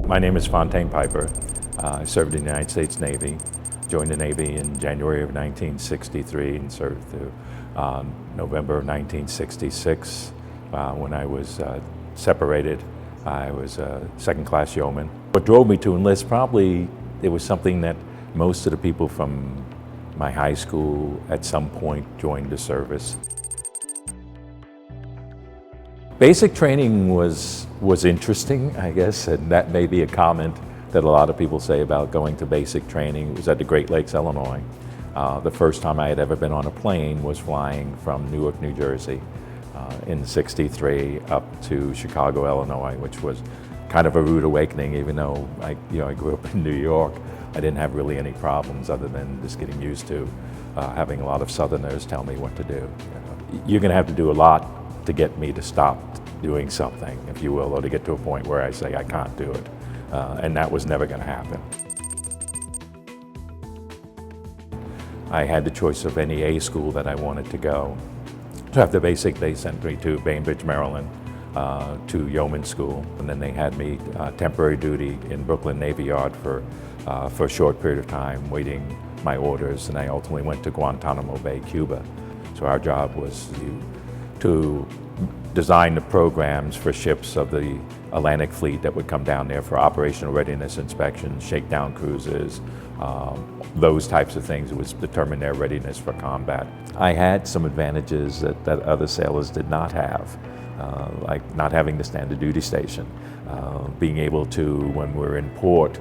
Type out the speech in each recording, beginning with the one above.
My name is Fontaine Piper. I served in the United States Navy, joined the Navy in January of 1963 and served through November of 1966. When I was separated, I was a second-class yeoman. What drove me to enlist, probably it was something that most of the people from my high school at some point joined the service. Basic training was interesting, I guess, and that may be a comment that a lot of people say about going to basic training. It was at the Great Lakes, Illinois. The first time I had ever been on a plane was flying from Newark, New Jersey in '63 up to Chicago, Illinois, which was kind of a rude awakening, even though I grew up in New York. I didn't have really any problems other than just getting used to having a lot of Southerners tell me what to do. You're going to have to do a lot to get me to stop doing something, if you will, or to get to a point where I say I can't do it. And that was never going to happen. I had the choice of any A school that I wanted to go. So after basic, they sent me to Bainbridge, Maryland, to Yeoman School. And then they had me temporary duty in Brooklyn Navy Yard for a short period of time, waiting my orders. And I ultimately went to Guantanamo Bay, Cuba. So our job was to design the programs for ships of the Atlantic Fleet that would come down there for operational readiness inspections, shakedown cruises, those types of things. It was determine their readiness for combat. I had some advantages that other sailors did not have, like not having the standard duty station, being able to, when we're in port,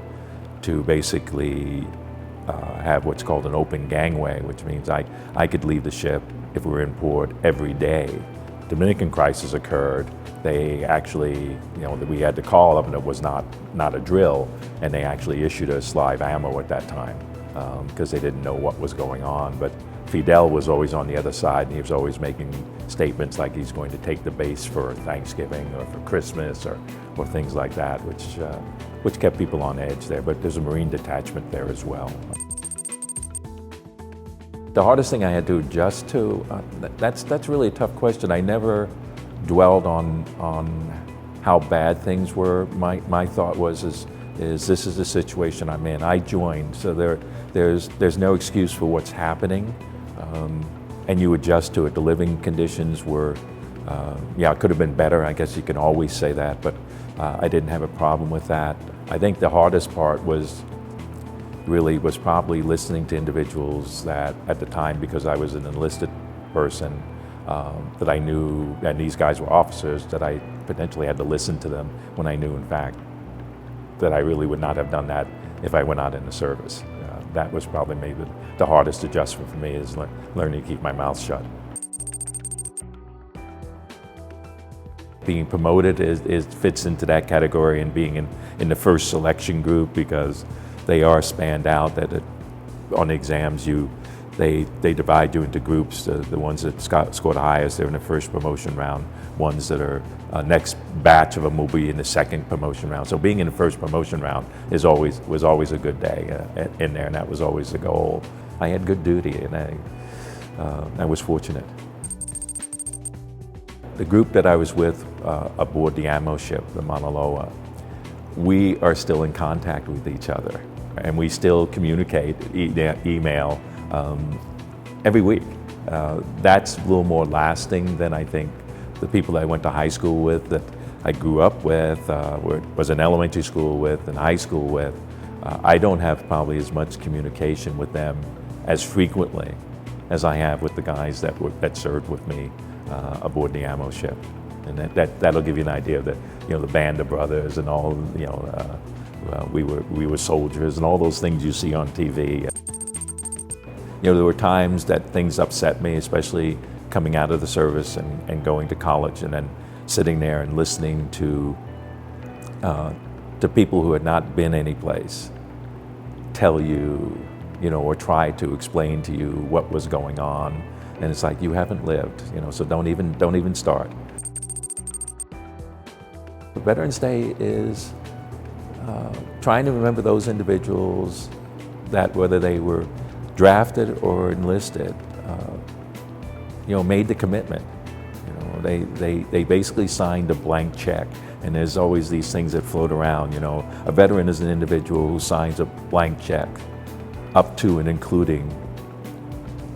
to basically have what's called an open gangway, which means I could leave the ship if we were in port every day. Dominican crisis occurred. They actually, we had to call them, and it was not a drill, and they actually issued us live ammo at that time because they didn't know what was going on. But Fidel was always on the other side, and he was always making statements like he's going to take the base for Thanksgiving or for Christmas or things like that, which kept people on edge there. But there's a Marine detachment there as well. The hardest thing I had to adjust to, that's really a tough question. I never dwelled on how bad things were. My thought was, this is the situation I'm in. I joined, so there's no excuse for what's happening, and you adjust to it. The living conditions were, it could have been better. I guess you can always say that, but I didn't have a problem with that. I think the hardest part was probably listening to individuals that at the time, because I was an enlisted person, that I knew, and these guys were officers, that I potentially had to listen to them when I knew, in fact, that I really would not have done that if I went out in the service. That was probably maybe the hardest adjustment for me, is learning to keep my mouth shut. Being promoted fits into that category, and being in the first selection group, because they are spanned out. That on the exams, they divide you into groups. The ones that score the highest, they're in the first promotion round. Ones that are next batch of them will be in the second promotion round. So being in the first promotion round was always a good day in there, and that was always the goal. I had good duty, and I was fortunate. The group that I was with aboard the ammo ship, the Mauna Loa, we are still in contact with each other, and we still communicate, email every week. That's a little more lasting than I think the people that I went to high school with, that I grew up with, was in elementary school with, and high school with. I don't have probably as much communication with them as frequently as I have with the guys that served with me aboard the ammo ship. And that'll give you an idea of the band of brothers and all, we were soldiers and all those things you see on TV. There were times that things upset me, especially coming out of the service and going to college, and then sitting there and listening to people who had not been anyplace tell you, or try to explain to you what was going on. And it's like, you haven't lived, so don't even start. Veterans Day is trying to remember those individuals that, whether they were drafted or enlisted, made the commitment. they basically signed a blank check. And there's always these things that float around, A veteran is an individual who signs a blank check up to and including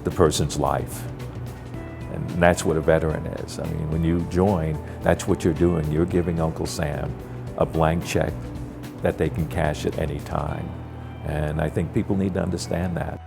the person's life. And that's what a veteran is. I mean, when you join, that's what you're doing. You're giving Uncle Sam a blank check that they can cash at any time. And I think people need to understand that.